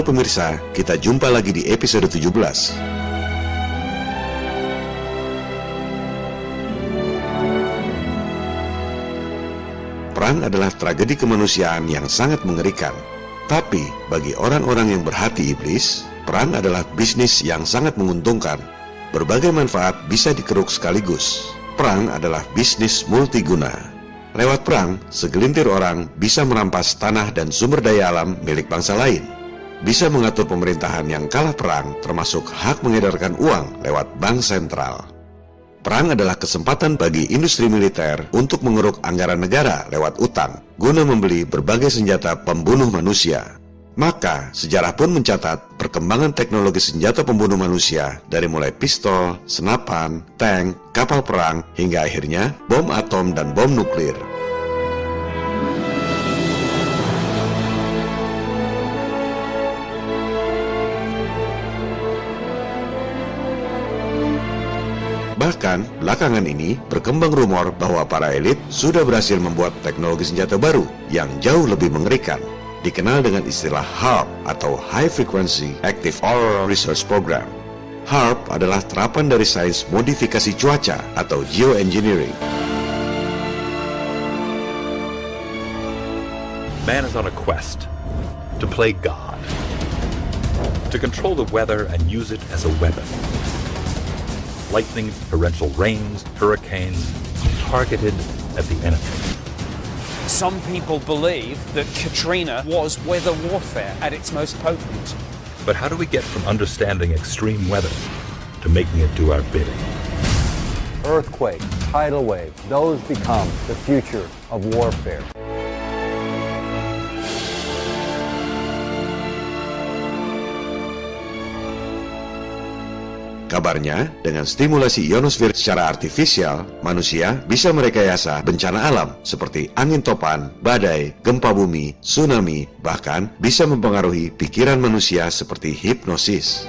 Para pemirsa, kita jumpa lagi di episode 17. Perang adalah tragedi kemanusiaan yang sangat mengerikan. Tapi, bagi orang-orang yang berhati iblis, perang adalah bisnis yang sangat menguntungkan. Berbagai manfaat bisa dikeruk sekaligus. Perang adalah bisnis multiguna. Lewat perang, segelintir orang bisa merampas tanah dan sumber daya alam milik bangsa lain. Bisa mengatur pemerintahan yang kalah perang, termasuk hak mengedarkan uang lewat bank sentral. Perang adalah kesempatan bagi industri militer untuk mengeruk anggaran negara lewat utang, guna membeli berbagai senjata pembunuh manusia. Maka, sejarah pun mencatat perkembangan teknologi senjata pembunuh manusia dari mulai pistol, senapan, tank, kapal perang, hingga akhirnya bom atom dan bom nuklir. Bahkan, belakangan ini berkembang rumor bahwa para elit sudah berhasil membuat teknologi senjata baru yang jauh lebih mengerikan, dikenal dengan istilah HAARP atau High Frequency Active Armor Research Program. HAARP adalah terapan dari sains modifikasi cuaca atau geoengineering. Man is on a quest to play God, to control the weather and use it as a weapon. Lightning, torrential rains, hurricanes, targeted at the enemy. Some people believe that Katrina was weather warfare at its most potent. But how do we get from understanding extreme weather to making it do our bidding? Earthquake, tidal wave, those become the future of warfare. Kabarnya, dengan stimulasi ionosfer secara artifisial, manusia bisa merekayasa bencana alam seperti angin topan, badai, gempa bumi, tsunami, bahkan bisa mempengaruhi pikiran manusia seperti hipnosis.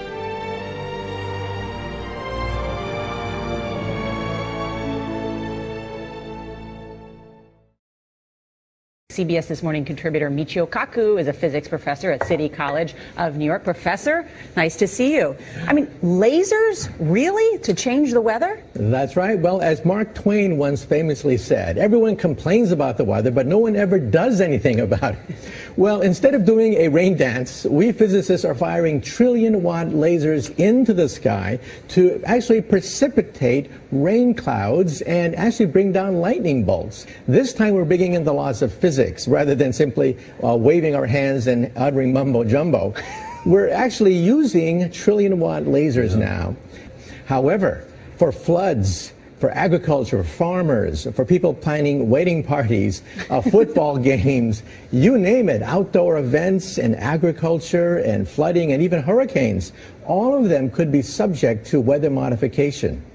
CBS This Morning contributor Michio Kaku is a physics professor at City College of New York. Professor, nice to see you. I mean, lasers, really? To change the weather? That's right. Well, as Mark Twain once famously said, everyone complains about the weather, but no one ever does anything about it. Well, instead of doing a rain dance, we physicists are firing trillion-watt lasers into the sky to actually precipitate rain clouds and actually bring down lightning bolts. This time we're bringing in the laws of physics rather than simply waving our hands and uttering mumbo-jumbo. We're actually using trillion-watt lasers now. However, for floods, for agriculture, farmers, for people planning wedding parties, football games, you name it, outdoor events and agriculture and flooding and even hurricanes, all of them could be subject to weather modification.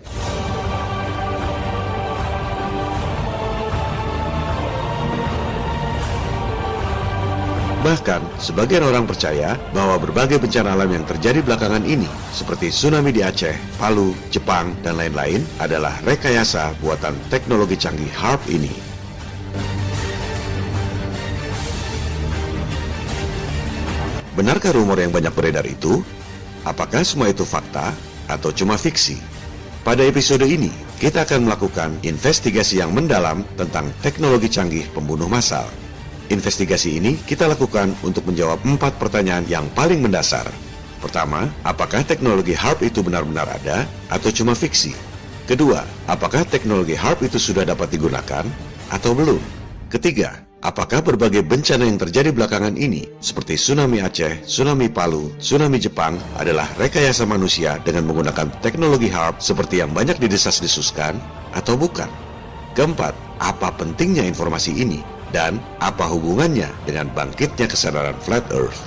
Bahkan, sebagian orang percaya bahwa berbagai bencana alam yang terjadi belakangan ini, seperti tsunami di Aceh, Palu, Jepang, dan lain-lain, adalah rekayasa buatan teknologi canggih HAARP ini. Benarkah rumor yang banyak beredar itu? Apakah semua itu fakta atau cuma fiksi? Pada episode ini, kita akan melakukan investigasi yang mendalam tentang teknologi canggih pembunuh massal. Investigasi ini kita lakukan untuk menjawab 4 pertanyaan yang paling mendasar. Pertama, apakah teknologi HAARP itu benar-benar ada atau cuma fiksi? Kedua, apakah teknologi HAARP itu sudah dapat digunakan atau belum? Ketiga, apakah berbagai bencana yang terjadi belakangan ini, seperti tsunami Aceh, tsunami Palu, tsunami Jepang, adalah rekayasa manusia dengan menggunakan teknologi HAARP seperti yang banyak didesas-desuskan atau bukan? Keempat, apa pentingnya informasi ini? Dan apa hubungannya dengan bangkitnya kesadaran Flat Earth?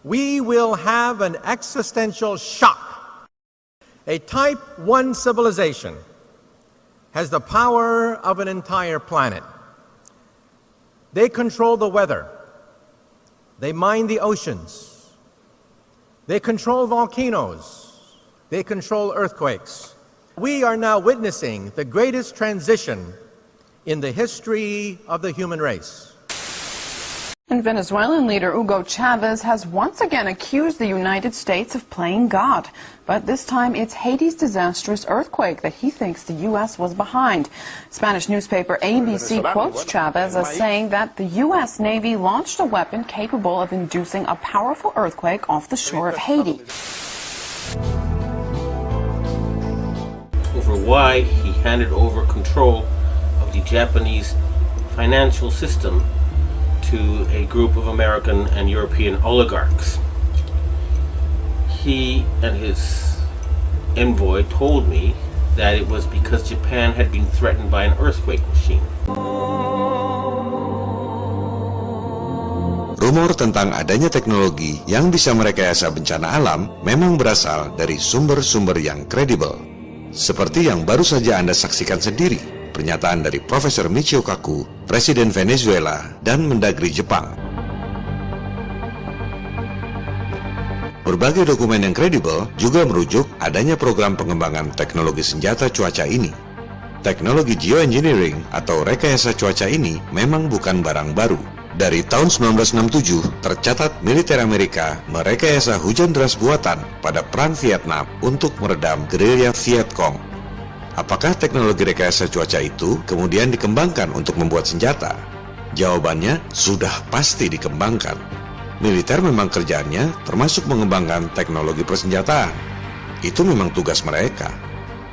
We will have an existential shock. A Type 1 civilization has the power of an entire planet. They control the weather. They mine the oceans. They control volcanoes. They control earthquakes. We are now witnessing the greatest transition in the history of the human race. And Venezuelan leader Hugo Chavez has once again accused the United States of playing God. But this time it's Haiti's disastrous earthquake that he thinks the U.S. was behind. Spanish newspaper ABC quotes Chavez as saying that the U.S. Navy launched a weapon capable of inducing a powerful earthquake off the shore of Haiti. Over why he handed over control of the Japanese financial system to a group of American and European oligarchs. He and his envoy told me that it was because Japan had been threatened by an earthquake machine. Rumor tentang adanya teknologi yang bisa merekayasa bencana alam memang berasal dari sumber-sumber yang kredibel. Seperti yang baru saja Anda saksikan sendiri, pernyataan dari Profesor Michio Kaku, Presiden Venezuela dan Mendagri Jepang. Berbagai dokumen yang kredibel juga merujuk adanya program pengembangan teknologi senjata cuaca ini. Teknologi geoengineering atau rekayasa cuaca ini memang bukan barang baru. Dari tahun 1967, tercatat militer Amerika merekayasa hujan deras buatan pada Perang Vietnam untuk meredam gerilya Viet Cong. Apakah teknologi rekayasa cuaca itu kemudian dikembangkan untuk membuat senjata? Jawabannya sudah pasti dikembangkan. Militer memang kerjaannya termasuk mengembangkan teknologi persenjataan. Itu memang tugas mereka.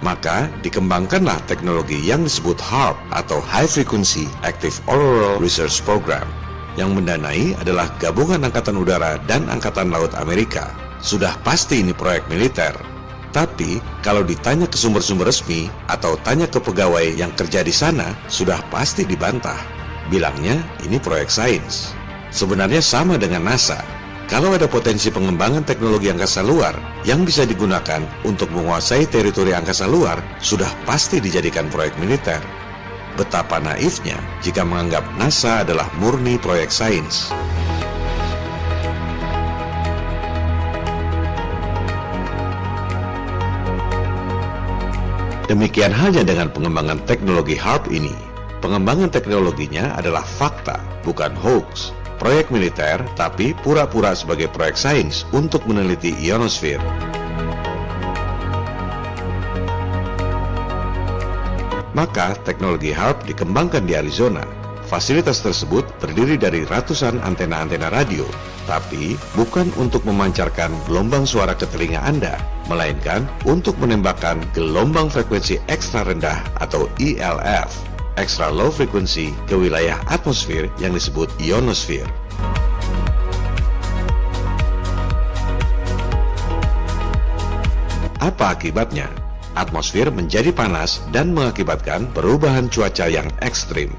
Maka dikembangkanlah teknologi yang disebut HAARP atau High Frequency Active Auroral Research Program. Yang mendanai adalah Gabungan Angkatan Udara dan Angkatan Laut Amerika. Sudah pasti ini proyek militer. Tapi, kalau ditanya ke sumber-sumber resmi atau tanya ke pegawai yang kerja di sana, sudah pasti dibantah. Bilangnya ini proyek sains. Sebenarnya sama dengan NASA. Kalau ada potensi pengembangan teknologi angkasa luar yang bisa digunakan untuk menguasai teritori angkasa luar, sudah pasti dijadikan proyek militer. Betapa naifnya jika menganggap NASA adalah murni proyek sains. Demikian halnya dengan pengembangan teknologi HAARP ini. Pengembangan teknologinya adalah fakta, bukan hoax. Proyek militer, tapi pura-pura sebagai proyek sains untuk meneliti ionosfer. Maka teknologi HAARP dikembangkan di Arizona. Fasilitas tersebut terdiri dari ratusan antena-antena radio, tapi bukan untuk memancarkan gelombang suara ke telinga Anda, melainkan untuk menembakkan gelombang frekuensi ekstra rendah atau ELF, extra low frequency, ke wilayah atmosfer yang disebut ionosfer. Apa akibatnya? Atmosfer menjadi panas dan mengakibatkan perubahan cuaca yang ekstrim.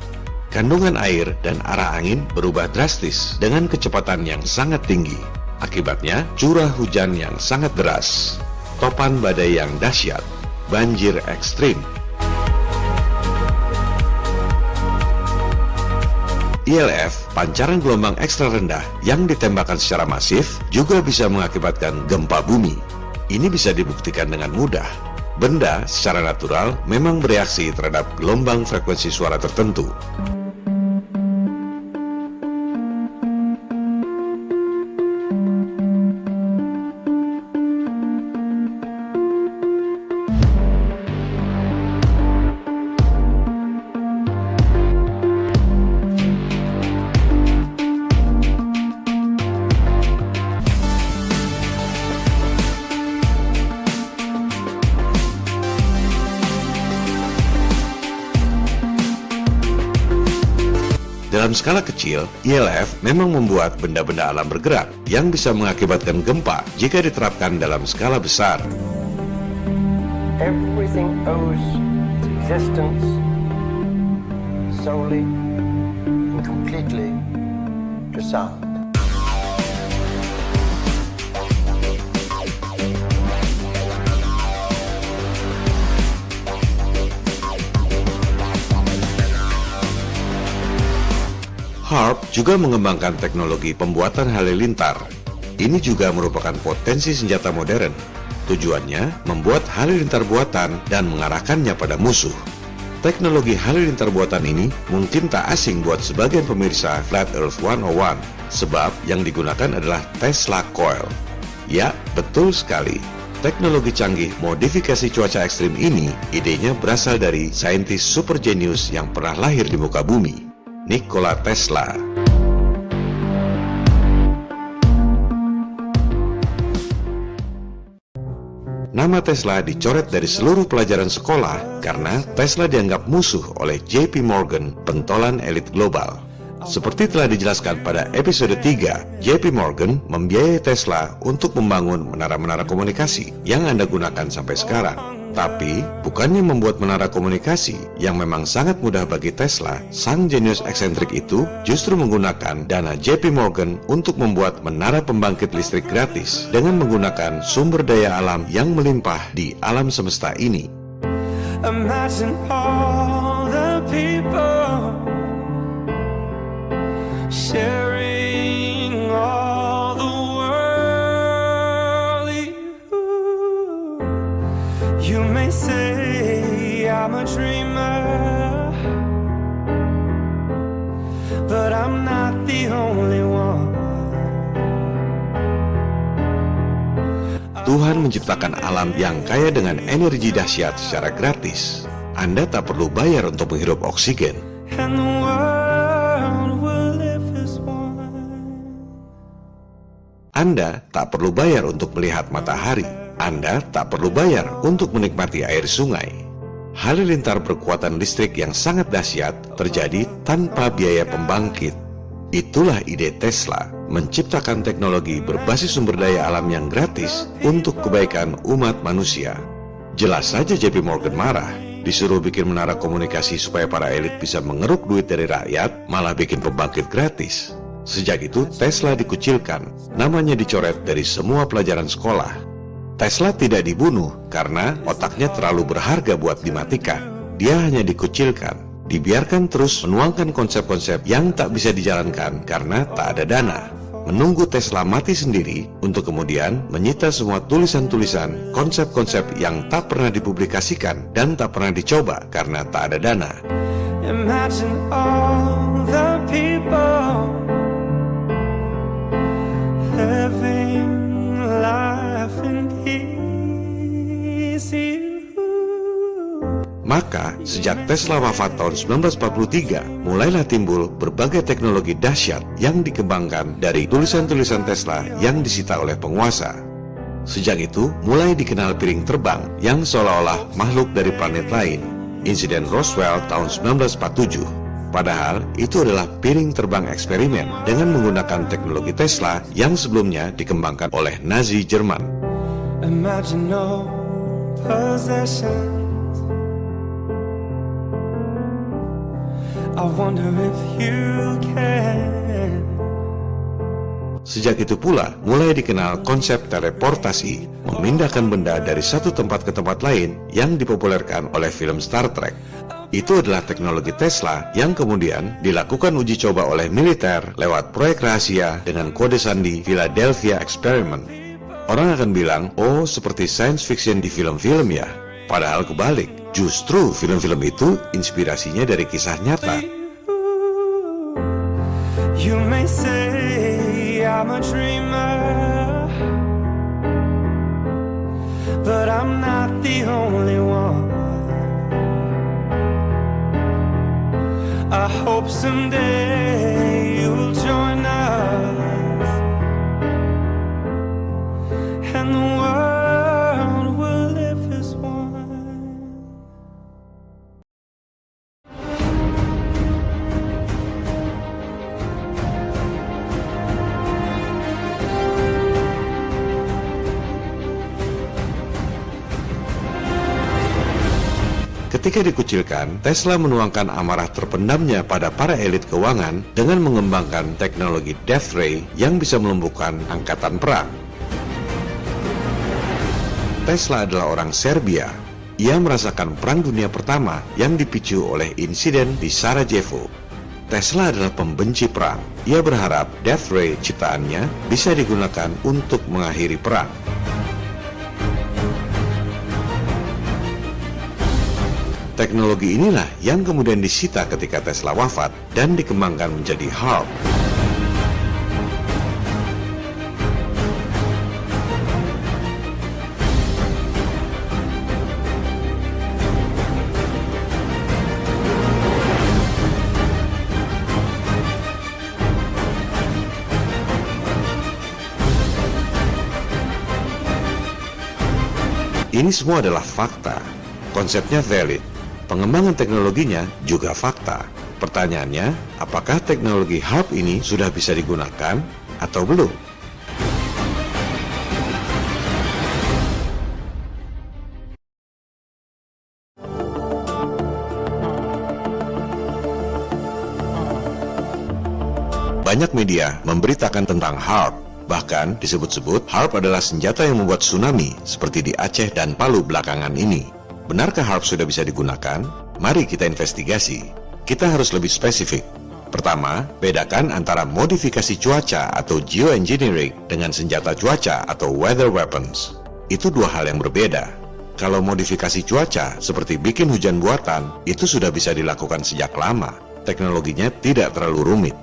Kandungan air dan arah angin berubah drastis dengan kecepatan yang sangat tinggi. Akibatnya, curah hujan yang sangat deras, topan badai yang dahsyat, banjir ekstrim. ELF, pancaran gelombang ekstra rendah yang ditembakkan secara masif, juga bisa mengakibatkan gempa bumi. Ini bisa dibuktikan dengan mudah. Benda secara natural memang bereaksi terhadap gelombang frekuensi suara tertentu. Dalam skala kecil, ELF memang membuat benda-benda alam bergerak yang bisa mengakibatkan gempa jika diterapkan dalam skala besar. Everything owes its existence solely and completely to sound. HAARP juga mengembangkan teknologi pembuatan halilintar. Ini juga merupakan potensi senjata modern. Tujuannya membuat halilintar buatan dan mengarahkannya pada musuh. Teknologi halilintar buatan ini mungkin tak asing buat sebagian pemirsa Flat Earth 101, sebab yang digunakan adalah Tesla Coil. Ya, betul sekali. Teknologi canggih modifikasi cuaca ekstrim ini, idenya berasal dari saintis super jenius yang pernah lahir di muka bumi, Nikola Tesla. Nama Tesla dicoret dari seluruh pelajaran sekolah karena Tesla dianggap musuh oleh JP Morgan, pentolan elit global. Seperti telah dijelaskan pada episode 3, JP Morgan membiayai Tesla untuk membangun menara-menara komunikasi yang Anda gunakan sampai sekarang. Tapi, bukannya membuat menara komunikasi yang memang sangat mudah bagi Tesla, sang jenius eksentrik itu justru menggunakan dana JP Morgan untuk membuat menara pembangkit listrik gratis dengan menggunakan sumber daya alam yang melimpah di alam semesta ini. Imagine all the people sharing all the world. You may say I'm a dreamer, but I'm not the only one. Tuhan menciptakan alam yang kaya dengan energi dahsyat secara gratis. Anda tak perlu bayar untuk menghirup oksigen. And the world will live as one. Anda tak perlu bayar untuk melihat matahari. Anda tak perlu bayar untuk menikmati air sungai. Halilintar berkekuatan listrik yang sangat dahsyat terjadi tanpa biaya pembangkit. Itulah ide Tesla, menciptakan teknologi berbasis sumber daya alam yang gratis untuk kebaikan umat manusia. Jelas saja JP Morgan marah, disuruh bikin menara komunikasi supaya para elit bisa mengeruk duit dari rakyat, malah bikin pembangkit gratis. Sejak itu Tesla dikucilkan, namanya dicoret dari semua pelajaran sekolah. Tesla tidak dibunuh karena otaknya terlalu berharga buat dimatikan. Dia hanya dikucilkan, dibiarkan terus menuangkan konsep-konsep yang tak bisa dijalankan karena tak ada dana. Menunggu Tesla mati sendiri untuk kemudian menyita semua tulisan-tulisan, konsep-konsep yang tak pernah dipublikasikan dan tak pernah dicoba karena tak ada dana. Imagine all the people living life in peace. Maka, sejak Tesla wafat tahun 1943, mulailah timbul berbagai teknologi dahsyat yang dikembangkan dari tulisan-tulisan Tesla yang disita oleh penguasa. Sejak itu, mulai dikenal piring terbang yang seolah-olah makhluk dari planet lain. Insiden Roswell tahun 1947. Padahal, itu adalah piring terbang eksperimen dengan menggunakan teknologi Tesla yang sebelumnya dikembangkan oleh Nazi Jerman. Imagine no possession. I wonder if you can. Sejak itu pula, mulai dikenal konsep teleportasi, memindahkan benda dari satu tempat ke tempat lain yang dipopulerkan oleh film Star Trek. Itu adalah teknologi Tesla yang kemudian dilakukan uji coba oleh militer lewat proyek rahasia dengan kode sandi Philadelphia Experiment. Orang akan bilang, oh seperti science fiction di film-film ya. Padahal kebalik, justru film-film itu inspirasinya dari kisah nyata. You may say I'm a dreamer, but I'm not the only one. I hope someday you'll join us, and the world will live as one. Ketika dikucilkan, Tesla menuangkan amarah terpendamnya pada para elit keuangan dengan mengembangkan teknologi Death Ray yang bisa melumpuhkan angkatan perang. Tesla adalah orang Serbia. Ia merasakan Perang Dunia Pertama yang dipicu oleh insiden di Sarajevo. Tesla adalah pembenci perang. Ia berharap Death Ray ciptaannya bisa digunakan untuk mengakhiri perang. Teknologi inilah yang kemudian disita ketika Tesla wafat dan dikembangkan menjadi HAARP. Ini semua adalah fakta. Konsepnya valid. Pengembangan teknologinya juga fakta. Pertanyaannya, apakah teknologi HAARP ini sudah bisa digunakan atau belum? Banyak media memberitakan tentang HAARP. Bahkan disebut-sebut HAARP adalah senjata yang membuat tsunami seperti di Aceh dan Palu belakangan ini. Benarkah HAARP sudah bisa digunakan? Mari kita investigasi. Kita harus lebih spesifik. Pertama, bedakan antara modifikasi cuaca atau geoengineering dengan senjata cuaca atau weather weapons. Itu dua hal yang berbeda. Kalau modifikasi cuaca seperti bikin hujan buatan, itu sudah bisa dilakukan sejak lama. Teknologinya tidak terlalu rumit.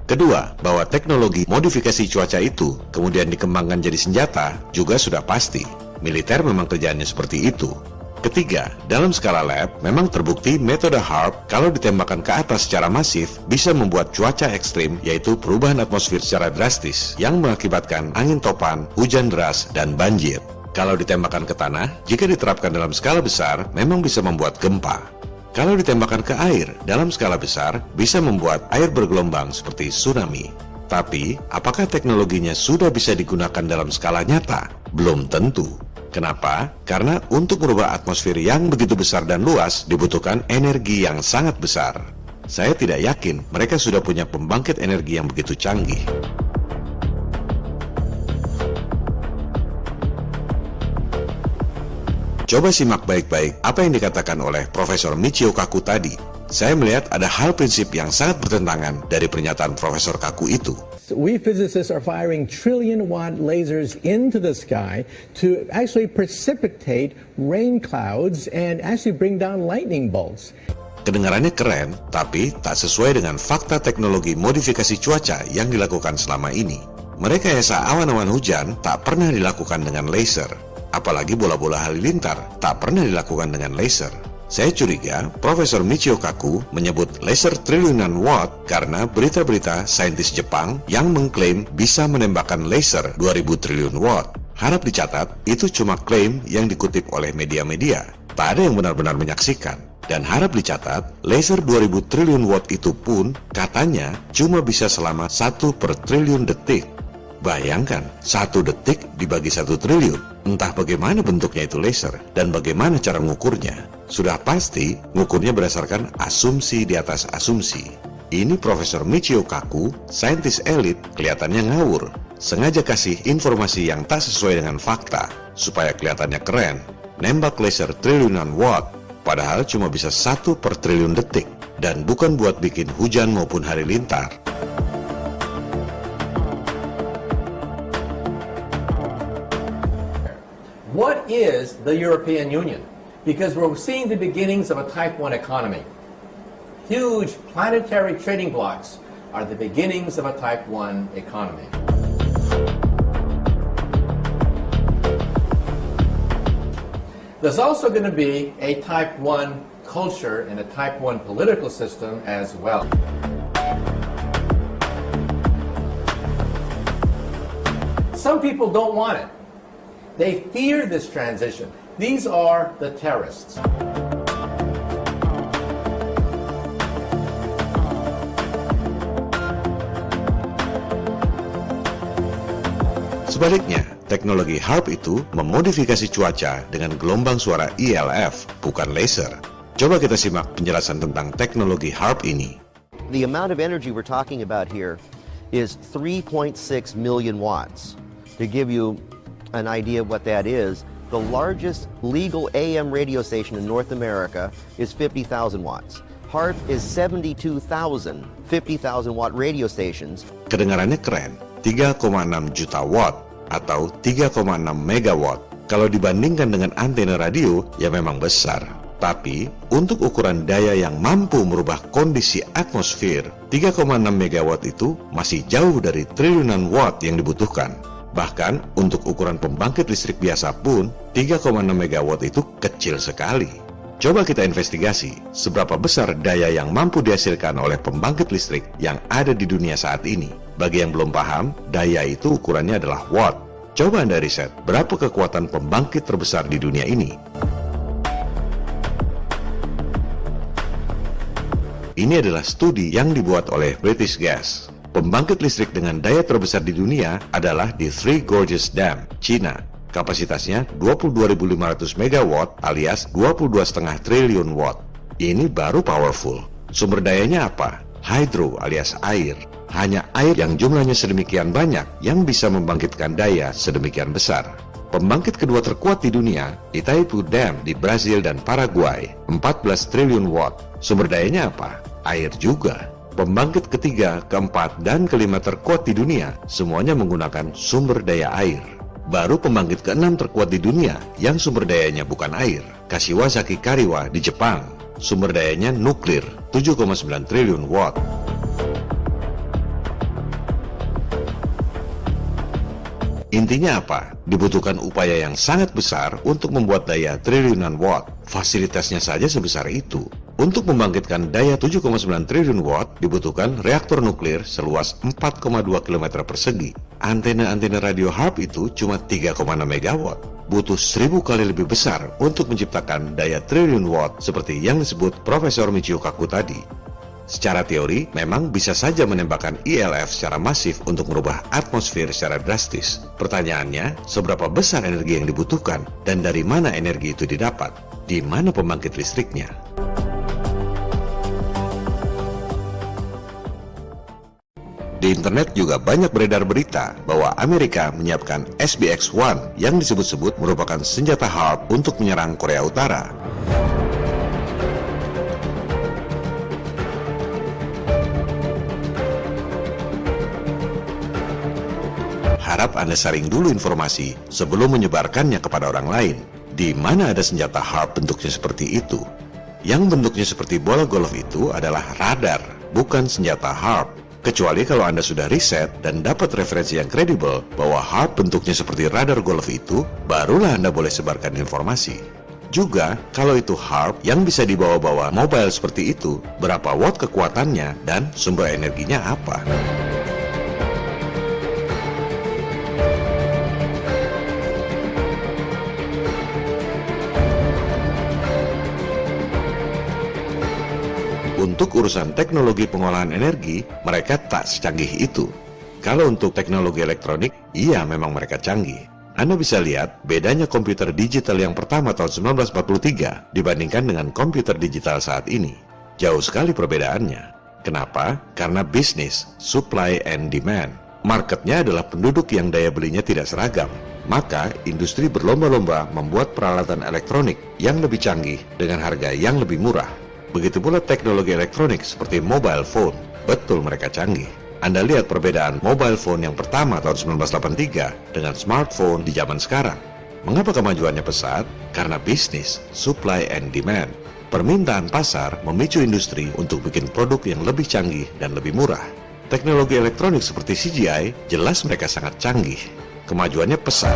Kedua, bahwa teknologi modifikasi cuaca itu kemudian dikembangkan jadi senjata juga sudah pasti. Militer memang kerjaannya seperti itu. Ketiga, dalam skala lab memang terbukti metode HAARP kalau ditembakkan ke atas secara masif bisa membuat cuaca ekstrim, yaitu perubahan atmosfer secara drastis yang mengakibatkan angin topan, hujan deras, dan banjir. Kalau ditembakkan ke tanah, jika diterapkan dalam skala besar memang bisa membuat gempa. Kalau ditembakkan ke air dalam skala besar, bisa membuat air bergelombang seperti tsunami. Tapi, apakah teknologinya sudah bisa digunakan dalam skala nyata? Belum tentu. Kenapa? Karena untuk merubah atmosfer yang begitu besar dan luas, dibutuhkan energi yang sangat besar. Saya tidak yakin mereka sudah punya pembangkit energi yang begitu canggih. Coba simak baik-baik apa yang dikatakan oleh Profesor Michio Kaku tadi. Saya melihat ada hal prinsip yang sangat bertentangan dari pernyataan Profesor Kaku itu. We physicists are firing trillion-watt lasers into the sky to actually precipitate rain clouds and actually bring down lightning bolts. Kedengarannya keren, tapi tak sesuai dengan fakta teknologi modifikasi cuaca yang dilakukan selama ini. Merekayasa awan-awan hujan tak pernah dilakukan dengan laser. Apalagi bola-bola halilintar tak pernah dilakukan dengan laser. Saya curiga Profesor Michio Kaku menyebut laser triliunan watt karena berita-berita saintis Jepang yang mengklaim bisa menembakkan laser 2000 triliun watt. Harap dicatat, itu cuma klaim yang dikutip oleh media-media. Tak ada yang benar-benar menyaksikan. Dan harap dicatat, laser 2000 triliun watt itu pun katanya cuma bisa selama 1 per triliun detik. Bayangkan, 1 detik dibagi 1 triliun. Entah bagaimana bentuknya itu laser dan bagaimana cara mengukurnya. Sudah pasti, mengukurnya berdasarkan asumsi di atas asumsi. Ini Profesor Michio Kaku, saintis elit, kelihatannya ngawur. Sengaja kasih informasi yang tak sesuai dengan fakta, supaya kelihatannya keren. Nembak laser triliunan watt, padahal cuma bisa 1 per triliun detik. Dan bukan buat bikin hujan maupun halilintar. What is the European Union? Because we're seeing the beginnings of a Type 1 economy. Huge planetary trading blocks are the beginnings of a Type 1 economy. There's also going to be a Type 1 culture and a Type 1 political system as well. Some people don't want it. They fear this transition. These are the terrorists. Sebaliknya, teknologi HAARP itu memodifikasi cuaca dengan gelombang suara ELF, bukan laser. Coba kita simak penjelasan tentang teknologi HARP ini. The amount of energy we're talking about here is 3.6 million watts. To give you an idea of what that is, the largest legal AM radio station in North America is 50,000 watts. HARP is 72,000 50,000 watt radio stations. Kedengarannya keren, 3,6 juta watt atau 3,6 megawatt. Kalau dibandingkan dengan antena radio, ya memang besar. Tapi, untuk ukuran daya yang mampu merubah kondisi atmosfer, 3,6 megawatt itu masih jauh dari triliunan watt yang dibutuhkan. Bahkan, untuk ukuran pembangkit listrik biasa pun, 3,6 megawatt itu kecil sekali. Coba kita investigasi seberapa besar daya yang mampu dihasilkan oleh pembangkit listrik yang ada di dunia saat ini. Bagi yang belum paham, daya itu ukurannya adalah watt. Coba Anda riset, berapa kekuatan pembangkit terbesar di dunia ini? Ini adalah studi yang dibuat oleh British Gas. Pembangkit listrik dengan daya terbesar di dunia adalah di Three Gorges Dam, China. Kapasitasnya 22.500 megawatt alias 22,5 triliun watt. Ini baru powerful. Sumber dayanya apa? Hydro alias air. Hanya air yang jumlahnya sedemikian banyak yang bisa membangkitkan daya sedemikian besar. Pembangkit kedua terkuat di dunia, Itaipu Dam di Brazil dan Paraguay, 14 triliun watt. Sumber dayanya apa? Air juga. Pembangkit ketiga, keempat, dan kelima terkuat di dunia, semuanya menggunakan sumber daya air. Baru pembangkit keenam terkuat di dunia yang sumber dayanya bukan air, Kashiwazaki Kariwa di Jepang. Sumber dayanya nuklir, 7,9 triliun watt. Intinya apa? Dibutuhkan upaya yang sangat besar untuk membuat daya triliunan watt. Fasilitasnya saja sebesar itu. Untuk membangkitkan daya 7,9 triliun watt, dibutuhkan reaktor nuklir seluas 4,2 km persegi. Antena-antena radio HARP itu cuma 3,6 megawatt. Butuh 1000 kali lebih besar untuk menciptakan daya triliun watt seperti yang disebut Profesor Michio Kaku tadi. Secara teori, memang bisa saja menembakkan ILF secara masif untuk merubah atmosfer secara drastis. Pertanyaannya, seberapa besar energi yang dibutuhkan dan dari mana energi itu didapat? Di mana pembangkit listriknya? Di internet juga banyak beredar berita bahwa Amerika menyiapkan SBX-1 yang disebut-sebut merupakan senjata HARP untuk menyerang Korea Utara. Harap Anda saring dulu informasi sebelum menyebarkannya kepada orang lain. Di mana ada senjata HARP bentuknya seperti itu? Yang bentuknya seperti bola golf itu adalah radar, bukan senjata HARP. Kecuali kalau Anda sudah riset dan dapat referensi yang kredibel bahwa HARP bentuknya seperti radar golf itu, barulah Anda boleh sebarkan informasi. Juga, kalau itu HARP yang bisa dibawa-bawa mobile seperti itu, berapa watt kekuatannya dan sumber energinya apa? Untuk urusan teknologi pengolahan energi, mereka tak secanggih itu. Kalau untuk teknologi elektronik, iya memang mereka canggih. Anda bisa lihat bedanya komputer digital yang pertama tahun 1943 dibandingkan dengan komputer digital saat ini. Jauh sekali perbedaannya. Kenapa? Karena bisnis, supply and demand. Marketnya adalah penduduk yang daya belinya tidak seragam. Maka, industri berlomba-lomba membuat peralatan elektronik yang lebih canggih dengan harga yang lebih murah. Begitu pula teknologi elektronik seperti mobile phone. Betul mereka canggih. Anda lihat perbedaan mobile phone yang pertama tahun 1983 dengan smartphone di zaman sekarang. Mengapa kemajuannya pesat? Karena bisnis, supply and demand. Permintaan pasar memicu industri untuk bikin produk yang lebih canggih dan lebih murah. Teknologi elektronik seperti CGI jelas mereka sangat canggih. Kemajuannya pesat.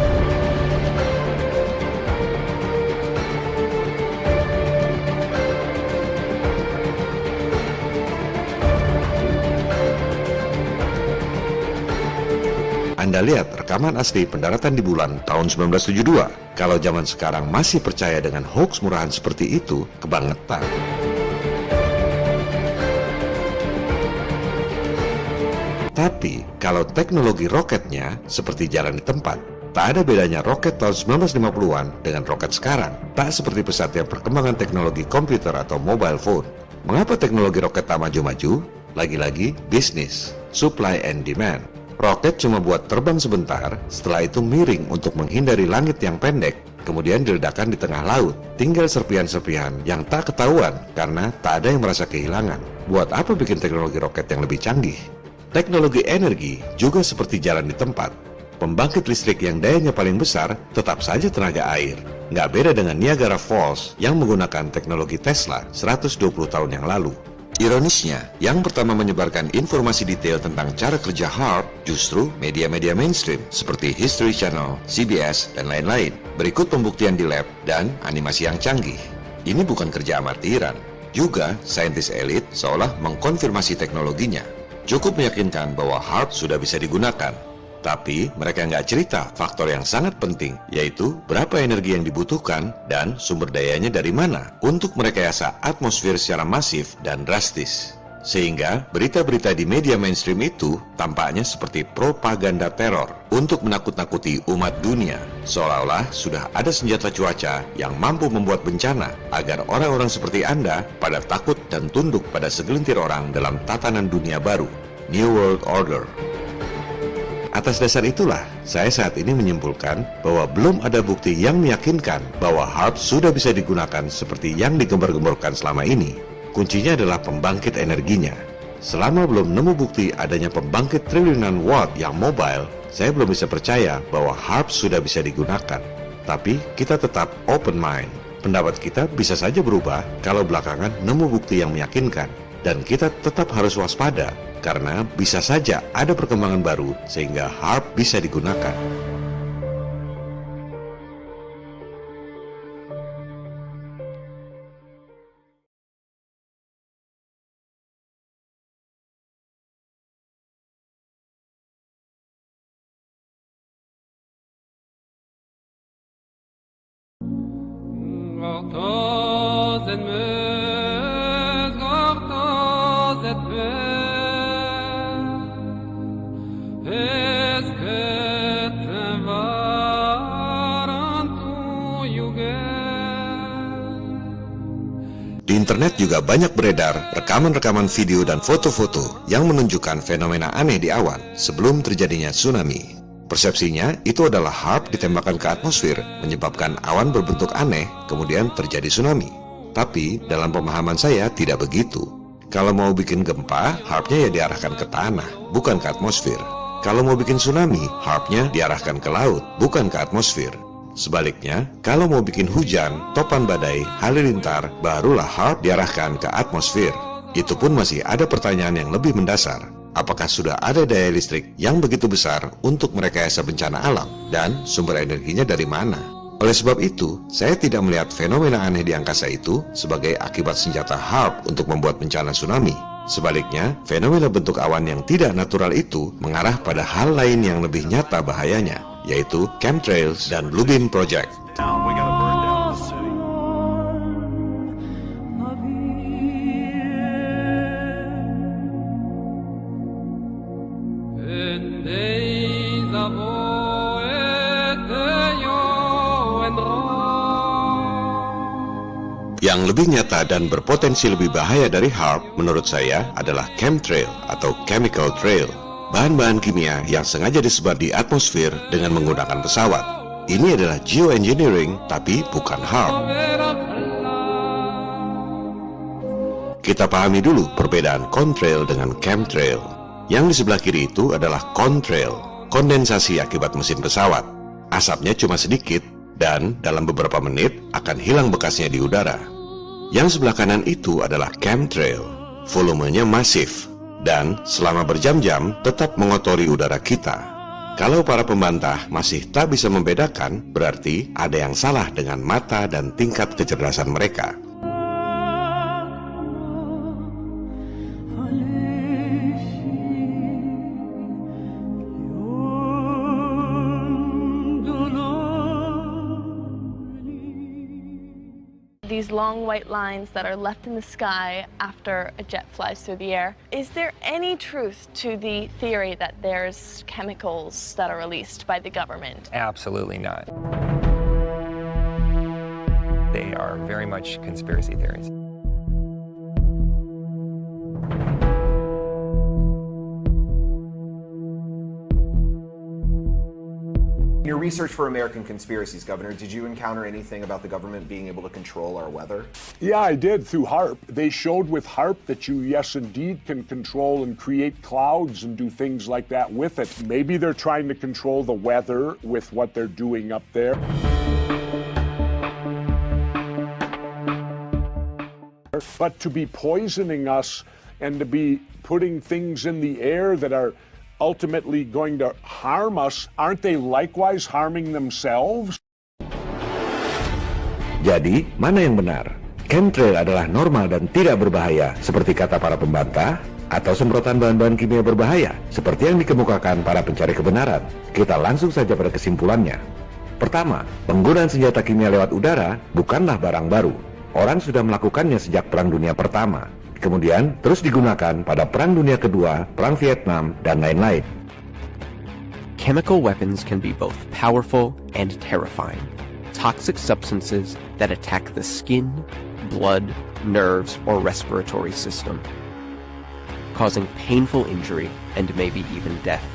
Anda lihat rekaman asli pendaratan di bulan tahun 1972. Kalau zaman sekarang masih percaya dengan hoax murahan seperti itu, kebangetan. Tapi, kalau teknologi roketnya seperti jalan di tempat, tak ada bedanya roket tahun 1950-an dengan roket sekarang. Tak seperti pesatnya perkembangan teknologi komputer atau mobile phone. Mengapa teknologi roket tak maju-maju? Lagi-lagi bisnis, supply and demand. Roket cuma buat terbang sebentar, setelah itu miring untuk menghindari langit yang pendek, kemudian diledakkan di tengah laut. Tinggal serpihan-serpihan yang tak ketahuan karena tak ada yang merasa kehilangan. Buat apa bikin teknologi roket yang lebih canggih? Teknologi energi juga seperti jalan di tempat. Pembangkit listrik yang dayanya paling besar tetap saja tenaga air. Nggak beda dengan Niagara Falls yang menggunakan teknologi Tesla 120 tahun yang lalu. Ironisnya, yang pertama menyebarkan informasi detail tentang cara kerja HAARP justru media-media mainstream seperti History Channel, CBS, dan lain-lain. Berikut pembuktian di lab dan animasi yang canggih. Ini bukan kerja amatiran. Juga, saintis elit seolah mengkonfirmasi teknologinya. Cukup meyakinkan bahwa HAARP sudah bisa digunakan. Tapi mereka nggak cerita faktor yang sangat penting, yaitu berapa energi yang dibutuhkan dan sumber dayanya dari mana untuk merekayasa atmosfer secara masif dan drastis. Sehingga berita-berita di media mainstream itu tampaknya seperti propaganda teror untuk menakut-nakuti umat dunia, seolah-olah sudah ada senjata cuaca yang mampu membuat bencana agar orang-orang seperti Anda pada takut dan tunduk pada segelintir orang dalam tatanan dunia baru, New World Order. Atas dasar itulah, saya saat ini menyimpulkan bahwa belum ada bukti yang meyakinkan bahwa HAARP sudah bisa digunakan seperti yang digembar-gemborkan selama ini. Kuncinya adalah pembangkit energinya. Selama belum nemu bukti adanya pembangkit triliunan watt yang mobile, saya belum bisa percaya bahwa HAARP sudah bisa digunakan. Tapi kita tetap open mind. Pendapat kita bisa saja berubah kalau belakangan nemu bukti yang meyakinkan. Dan kita tetap harus waspada, karena bisa saja ada perkembangan baru sehingga HAARP bisa digunakan. Di internet juga banyak beredar rekaman-rekaman video dan foto-foto yang menunjukkan fenomena aneh di awan sebelum terjadinya tsunami. Persepsinya itu adalah HAARP ditembakkan ke atmosfer menyebabkan awan berbentuk aneh kemudian terjadi tsunami. Tapi dalam pemahaman saya tidak begitu. Kalau mau bikin gempa, HAARP-nya ya diarahkan ke tanah, bukan ke atmosfer. Kalau mau bikin tsunami, HAARP-nya diarahkan ke laut, bukan ke atmosfer. Sebaliknya, kalau mau bikin hujan, topan badai, halilintar, barulah HAARP diarahkan ke atmosfer. Itu pun masih ada pertanyaan yang lebih mendasar. Apakah sudah ada daya listrik yang begitu besar untuk merekayasa bencana alam? Dan sumber energinya dari mana? Oleh sebab itu, saya tidak melihat fenomena aneh di angkasa itu sebagai akibat senjata HAARP untuk membuat bencana tsunami. Sebaliknya, fenomena bentuk awan yang tidak natural itu mengarah pada hal lain yang lebih nyata bahayanya, yaitu chemtrails dan Blue Beam Project. Yang lebih nyata dan berpotensi lebih bahaya dari HAARP menurut saya adalah chemtrail atau chemical trail. Bahan-bahan kimia yang sengaja disebar di atmosfer dengan menggunakan pesawat. Ini adalah geoengineering tapi bukan HAARP. Kita pahami dulu perbedaan contrail dengan chemtrail. Yang di sebelah kiri itu adalah contrail, kondensasi akibat mesin pesawat. Asapnya cuma sedikit dan dalam beberapa menit akan hilang bekasnya di udara. Yang sebelah kanan itu adalah chemtrail, volumenya masif dan selama berjam-jam tetap mengotori udara kita. Kalau para pembantah masih tak bisa membedakan, berarti ada yang salah dengan mata dan tingkat kecerdasan mereka. these long white lines that are left in the sky after a jet flies through the air. Is there any truth to the theory that there's chemicals that are released by the government? Absolutely not. They are very much conspiracy theories. In your research for American conspiracies, Governor, did you encounter anything about the government being able to control our weather? Yeah, I did, through HAARP. They showed with HAARP that you, yes, indeed, can control and create clouds and do things like that with it. Maybe they're trying to control the weather with what they're doing up there. But to be poisoning us and to be putting things in the air that are ultimately going to harm us, aren't they likewise harming themselves? Jadi, mana yang benar? Chemtrail adalah normal dan tidak berbahaya, seperti kata para pembantah, atau semprotan bahan-bahan kimia berbahaya, seperti yang dikemukakan para pencari kebenaran? Kita langsung saja pada kesimpulannya. Pertama, penggunaan senjata kimia lewat udara bukanlah barang baru. Orang sudah melakukannya sejak Perang Dunia Pertama. Kemudian terus digunakan pada Perang Dunia Kedua, Perang Vietnam, dan lain-lain. Chemical weapons can be both powerful and terrifying. Toxic substances that attack the skin, blood, nerves, or respiratory system, causing painful injury and maybe even death.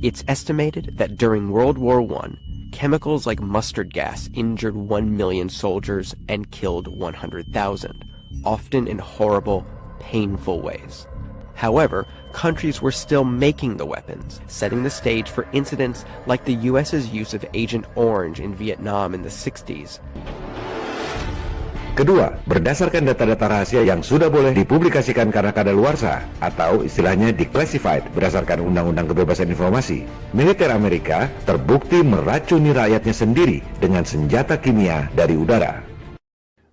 It's estimated that during World War I, chemicals like mustard gas injured 1 million soldiers and killed 100,000, often in horrible, painful ways. However, countries were still making the weapons, setting the stage for incidents like the US's use of Agent Orange in Vietnam in the 60s. Kedua, berdasarkan data-data rahasia yang sudah boleh dipublikasikan karena kadaluarsa atau istilahnya declassified berdasarkan Undang-Undang Kebebasan Informasi, militer Amerika terbukti meracuni rakyatnya sendiri dengan senjata kimia dari udara.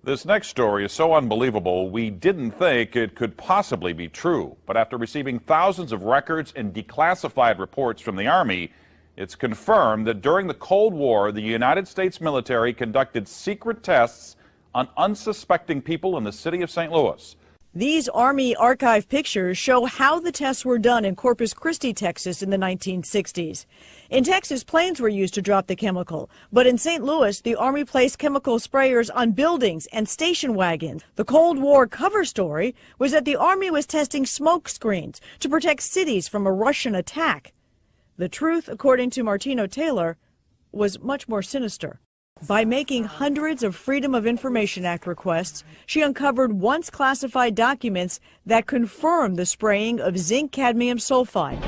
This next story is so unbelievable, we didn't think it could possibly be true. But after receiving thousands of records and declassified reports from the Army, it's confirmed that during the Cold War, the United States military conducted secret tests on unsuspecting people in the city of St. Louis. These Army archive pictures show how the tests were done in Corpus Christi, Texas in the 1960s. In Texas, planes were used to drop the chemical, but in St. Louis, the Army placed chemical sprayers on buildings and station wagons. The Cold War cover story was that the Army was testing smoke screens to protect cities from a Russian attack. The truth, according to Martino Taylor, was much more sinister. By making hundreds of Freedom of Information Act requests, she uncovered once classified documents that confirmed the spraying of zinc cadmium sulfide.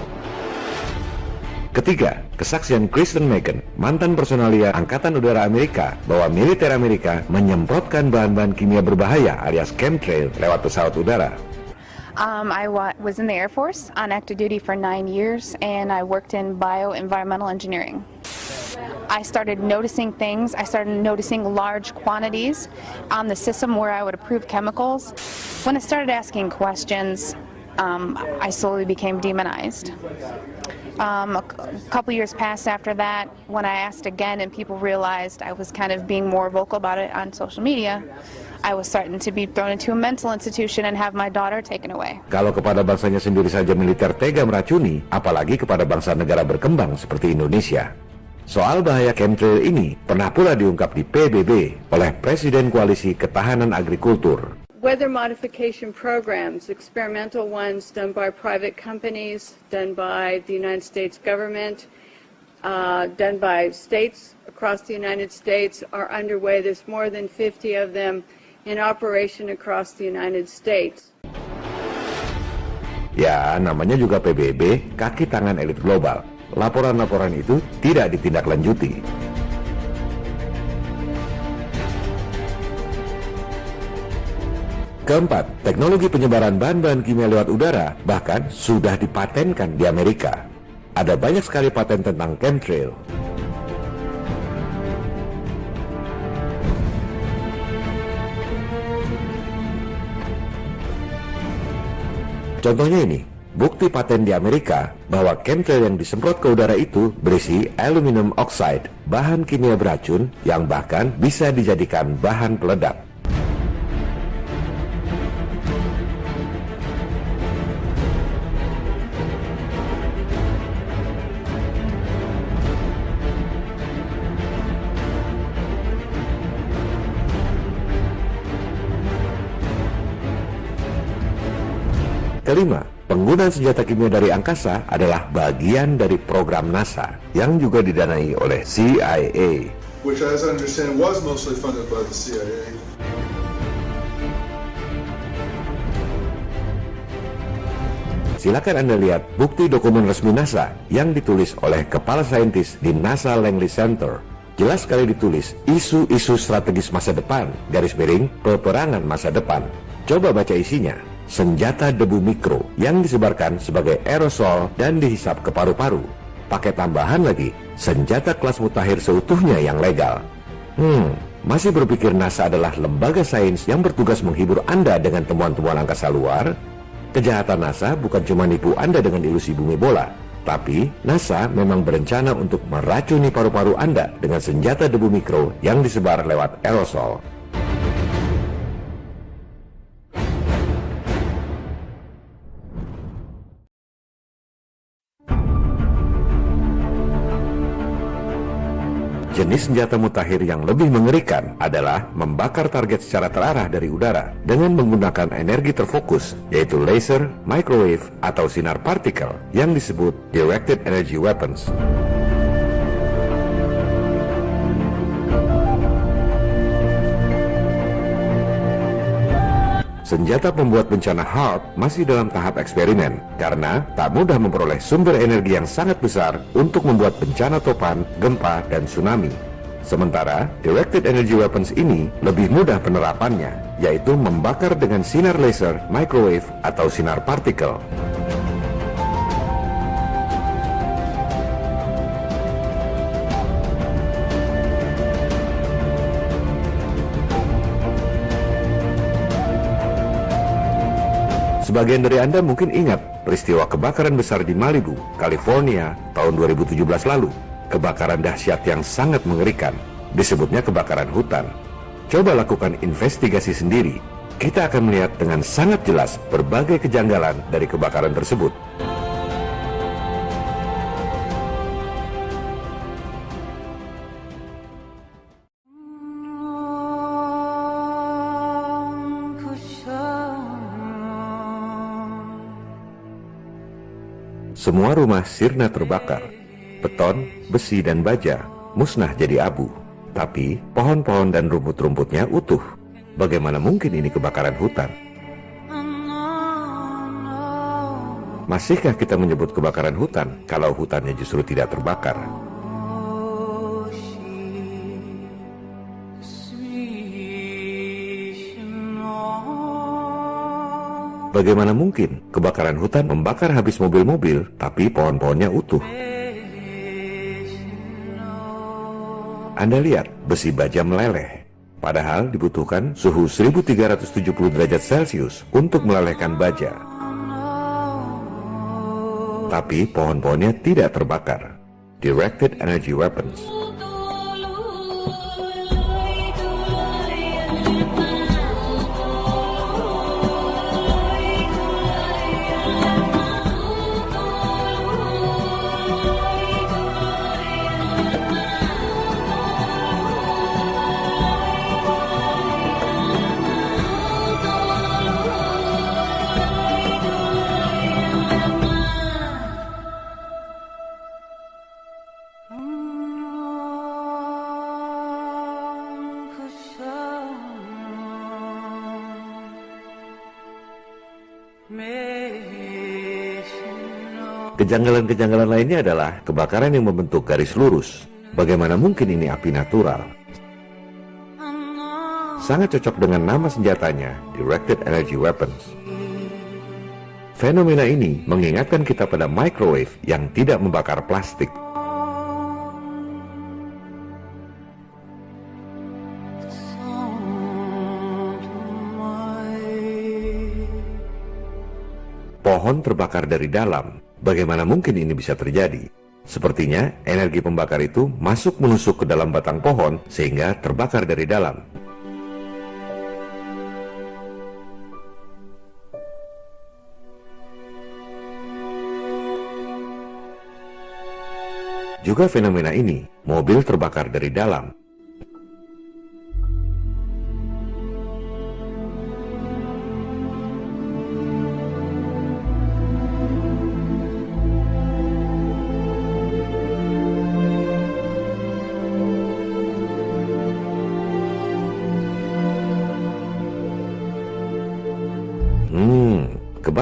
Ketiga, kesaksian Kristen Megan, mantan personalia Angkatan Udara Amerika, bahwa militer Amerika menyemprotkan bahan-bahan kimia berbahaya alias chemtrail lewat pesawat udara. I was in the Air Force on active duty for 9 years, and I worked in bioenvironmental engineering. I started noticing things. I started noticing large quantities on the system where I would approve chemicals. When I started asking questions, I slowly became demonized. A couple years passed after that when I asked again and people realized I was kind of being more vocal about it on social media. I was starting to be thrown into a mental institution and have my daughter taken away. Kalau kepada bangsanya sendiri saja militer tega meracuni, apalagi kepada bangsa negara berkembang seperti Indonesia. Soal bahaya chemtrail ini pernah pula diungkap di PBB oleh Presiden Koalisi Ketahanan Agrikultur. Weather modification programs, experimental ones done by private companies, done by the United States government, done by states across the United States are underway. There's more than 50 of them in operation across the United States. Ya, namanya juga PBB, kaki tangan elit global. Laporan-laporan itu tidak ditindaklanjuti. Keempat, teknologi penyebaran bahan-bahan kimia lewat udara bahkan sudah dipatenkan di Amerika. Ada banyak sekali paten tentang chemtrail. Contohnya ini, bukti paten di Amerika bahwa chemtrail yang disemprot ke udara itu berisi aluminium oxide, bahan kimia beracun yang bahkan bisa dijadikan bahan peledak. kelima, penggunaan senjata kimia dari angkasa adalah bagian dari program NASA yang juga didanai oleh CIA. Which, as I understand, was mostly funded by the CIA. Silakan Anda lihat bukti dokumen resmi NASA yang ditulis oleh Kepala Saintis di NASA Langley Center. Jelas sekali ditulis, isu-isu strategis masa depan, peperangan masa depan. Coba baca isinya. Senjata debu mikro yang disebarkan sebagai aerosol dan dihisap ke paru-paru. Pakai tambahan lagi, senjata kelas mutakhir seutuhnya yang legal. Masih berpikir NASA adalah lembaga sains yang bertugas menghibur Anda dengan temuan-temuan angkasa luar? Kejahatan NASA bukan cuma nipu Anda dengan ilusi bumi bola, tapi NASA memang berencana untuk meracuni paru-paru Anda dengan senjata debu mikro yang disebar lewat aerosol. Jenis senjata mutakhir yang lebih mengerikan adalah membakar target secara terarah dari udara dengan menggunakan energi terfokus, yaitu laser, microwave, atau sinar partikel yang disebut directed energy weapons. Senjata pembuat bencana HAARP masih dalam tahap eksperimen karena tak mudah memperoleh sumber energi yang sangat besar untuk membuat bencana topan, gempa, dan tsunami. Sementara, directed energy weapons ini lebih mudah penerapannya, yaitu membakar dengan sinar laser, microwave, atau sinar partikel. Sebagian dari Anda mungkin ingat peristiwa kebakaran besar di Malibu, California tahun 2017 lalu. Kebakaran dahsyat yang sangat mengerikan, disebutnya kebakaran hutan. Coba lakukan investigasi sendiri. Kita akan melihat dengan sangat jelas berbagai kejanggalan dari kebakaran tersebut. Semua rumah sirna terbakar. Beton, besi, dan baja musnah jadi abu. Tapi pohon-pohon dan rumput-rumputnya utuh. Bagaimana mungkin ini kebakaran hutan? Masihkah kita menyebut kebakaran hutan kalau hutannya justru tidak terbakar? Bagaimana mungkin kebakaran hutan membakar habis mobil-mobil, tapi pohon-pohonnya utuh? Anda lihat, besi baja meleleh. Padahal dibutuhkan suhu 1370 derajat Celcius untuk melelehkan baja. Tapi pohon-pohonnya tidak terbakar. Directed energy weapons. Kejanggalan-kejanggalan lainnya adalah kebakaran yang membentuk garis lurus. Bagaimana mungkin ini api natural? Sangat cocok dengan nama senjatanya, Directed Energy Weapons. Fenomena ini mengingatkan kita pada microwave yang tidak membakar plastik. Pohon terbakar dari dalam. Bagaimana mungkin ini bisa terjadi? Sepertinya energi pembakar itu masuk menusuk ke dalam batang pohon sehingga terbakar dari dalam. Juga fenomena ini, mobil terbakar dari dalam.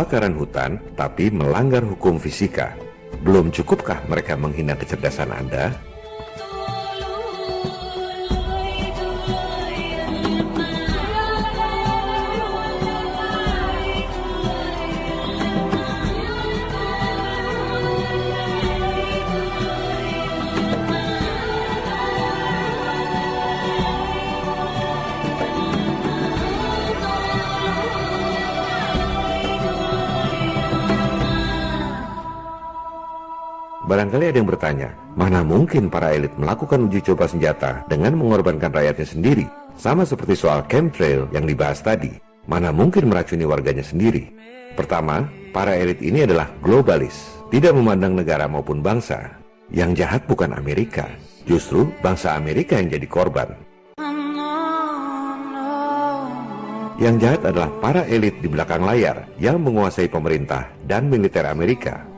kebakaran hutan, tapi melanggar hukum fisika. Belum cukupkah mereka menghina kecerdasan Anda? Barangkali ada yang bertanya, mana mungkin para elit melakukan uji coba senjata dengan mengorbankan rakyatnya sendiri? Sama seperti soal chemtrail yang dibahas tadi, mana mungkin meracuni warganya sendiri? Pertama, para elit ini adalah globalis, tidak memandang negara maupun bangsa. Yang jahat bukan Amerika, justru bangsa Amerika yang jadi korban. Yang jahat adalah para elit di belakang layar yang menguasai pemerintah dan militer Amerika.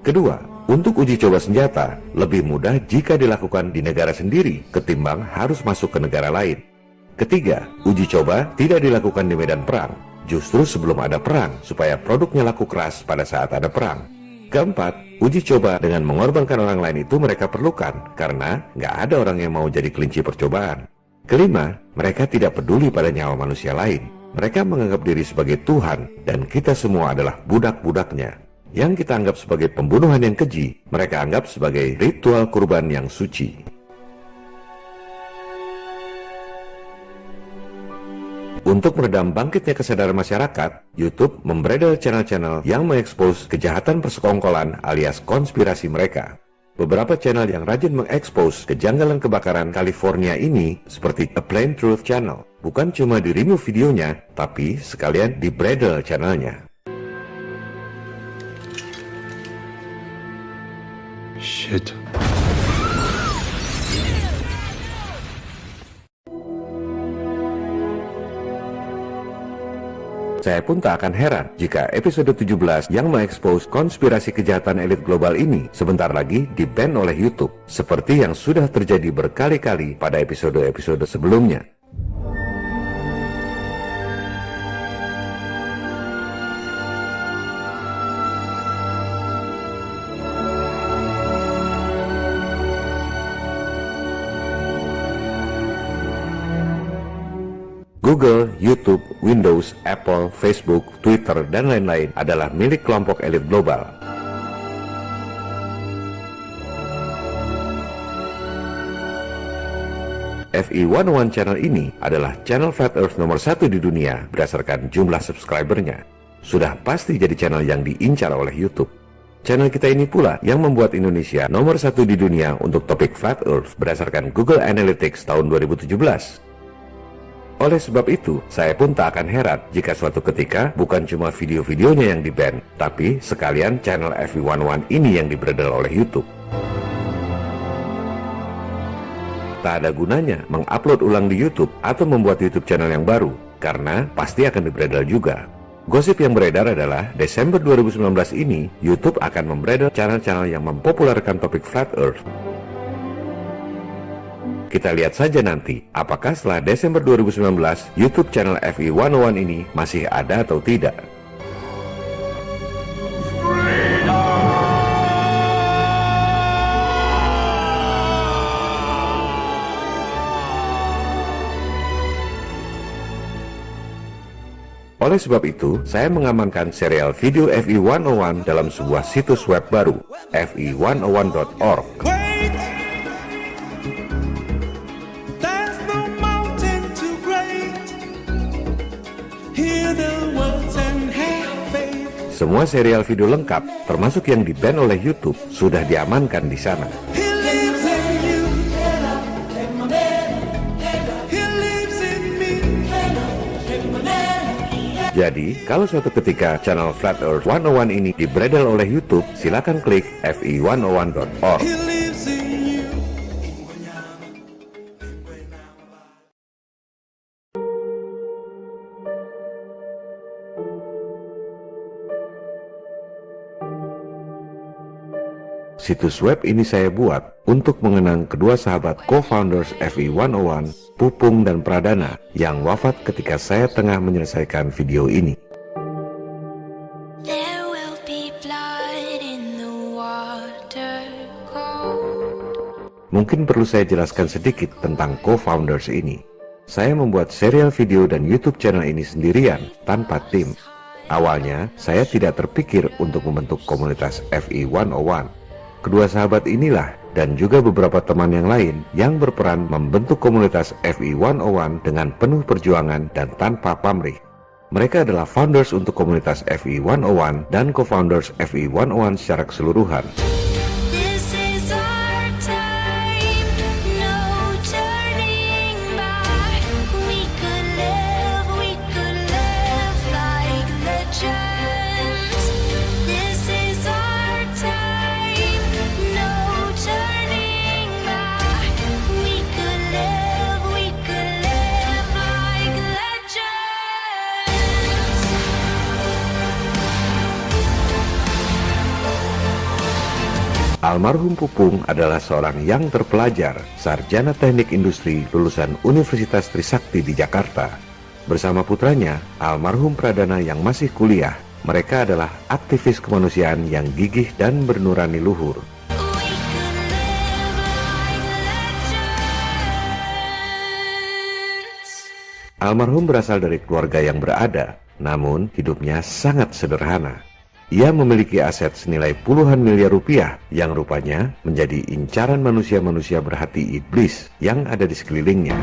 Kedua, untuk uji coba senjata lebih mudah jika dilakukan di negara sendiri ketimbang harus masuk ke negara lain. Ketiga, uji coba tidak dilakukan di medan perang, justru sebelum ada perang supaya produknya laku keras pada saat ada perang. Keempat, uji coba dengan mengorbankan orang lain itu mereka perlukan karena nggak ada orang yang mau jadi kelinci percobaan. Kelima, mereka tidak peduli pada nyawa manusia lain. Mereka menganggap diri sebagai Tuhan dan kita semua adalah budak-budaknya. Yang kita anggap sebagai pembunuhan yang keji, mereka anggap sebagai ritual kurban yang suci. Untuk meredam bangkitnya kesadaran masyarakat, YouTube membredel channel-channel yang mengekspos kejahatan persekongkolan alias konspirasi mereka. Beberapa channel yang rajin mengekspos kejanggalan kebakaran California ini seperti A Plain Truth Channel, bukan cuma di-remove videonya, tapi sekalian di-bredel channelnya. Shit. Saya pun tak akan heran jika episode 17 yang mengekspos konspirasi kejahatan elit global ini sebentar lagi di-ban oleh YouTube, seperti yang sudah terjadi berkali-kali pada episode-episode sebelumnya. Google, YouTube, Windows, Apple, Facebook, Twitter, dan lain-lain adalah milik kelompok elit global. FE101 channel ini adalah channel Flat Earth nomor 1 di dunia berdasarkan jumlah subscribernya. Sudah pasti jadi channel yang diincar oleh YouTube. Channel kita ini pula yang membuat Indonesia nomor 1 di dunia untuk topik Flat Earth berdasarkan Google Analytics tahun 2017. Oleh sebab itu, saya pun tak akan heran jika suatu ketika bukan cuma video-videonya yang di-ban, tapi sekalian channel FE101 ini yang dibredel oleh YouTube. Tak ada gunanya mengupload ulang di YouTube atau membuat YouTube channel yang baru, karena pasti akan dibredel juga. Gosip yang beredar adalah Desember 2019 ini, YouTube akan membredel channel-channel yang mempopulerkan topik Flat Earth. Kita lihat saja nanti, apakah setelah Desember 2019, YouTube channel FE101 ini masih ada atau tidak. Oleh sebab itu, saya mengamankan serial video FE101 dalam sebuah situs web baru, fe101.org. Semua serial video lengkap, termasuk yang di-ban oleh YouTube, sudah diamankan di sana. Jadi, kalau suatu ketika channel Flat Earth 101 ini dibredel oleh YouTube, silakan klik fe101.org. Situs web ini saya buat untuk mengenang kedua sahabat co-founders FE101, Pupung, dan Pradana, yang wafat ketika saya tengah menyelesaikan video ini. Mungkin perlu saya jelaskan sedikit tentang co-founders ini. Saya membuat serial video dan YouTube channel ini sendirian, tanpa tim. Awalnya, saya tidak terpikir untuk membentuk komunitas FI 101. Kedua sahabat inilah dan juga beberapa teman yang lain yang berperan membentuk komunitas FI 101 dengan penuh perjuangan dan tanpa pamrih. Mereka adalah founders untuk komunitas FI 101 dan co-founders FI 101 secara keseluruhan. Almarhum Pupung adalah seorang yang terpelajar, sarjana teknik industri lulusan Universitas Trisakti di Jakarta. Bersama putranya, almarhum Pradana yang masih kuliah, mereka adalah aktivis kemanusiaan yang gigih dan bernurani luhur. Almarhum berasal dari keluarga yang berada, namun hidupnya sangat sederhana. Ia memiliki aset senilai puluhan miliar rupiah yang rupanya menjadi incaran manusia-manusia berhati iblis yang ada di sekelilingnya.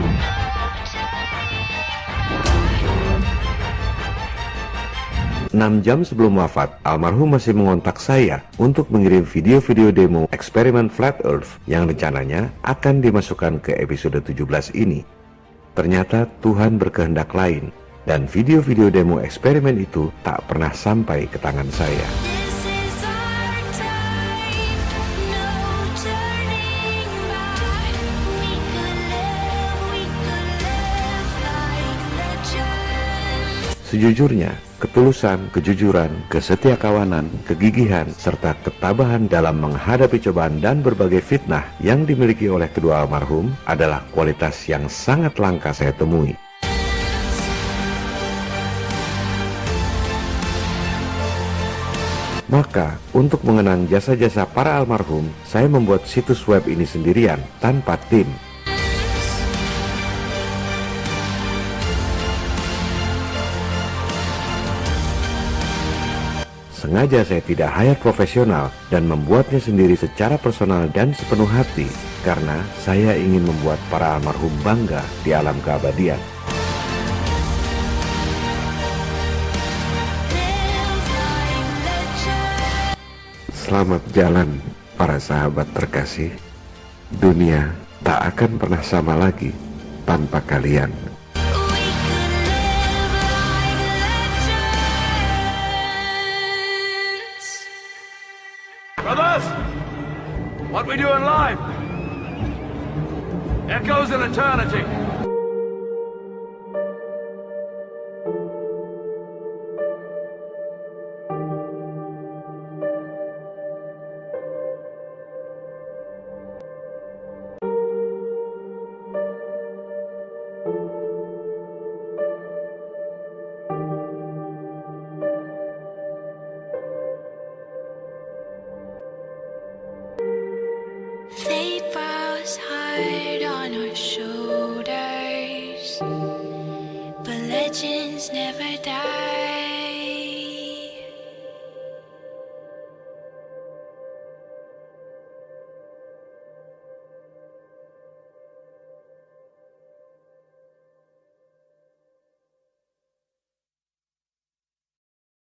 Enam jam sebelum wafat, almarhum masih mengontak saya untuk mengirim video-video demo eksperimen Flat Earth yang rencananya akan dimasukkan ke episode 17 ini. Ternyata Tuhan berkehendak lain. Dan video-video demo eksperimen itu tak pernah sampai ke tangan saya. Sejujurnya, ketulusan, kejujuran, kesetiakawanan, kegigihan, serta ketabahan dalam menghadapi cobaan dan berbagai fitnah yang dimiliki oleh kedua almarhum adalah kualitas yang sangat langka saya temui. Maka, untuk mengenang jasa-jasa para almarhum, saya membuat situs web ini sendirian, tanpa tim. Sengaja saya tidak hire profesional dan membuatnya sendiri secara personal dan sepenuh hati, karena saya ingin membuat para almarhum bangga di alam keabadian. Selamat jalan, para sahabat terkasih. Dunia tak akan pernah sama lagi tanpa kalian. Brothers, what we do in life echoes in eternity.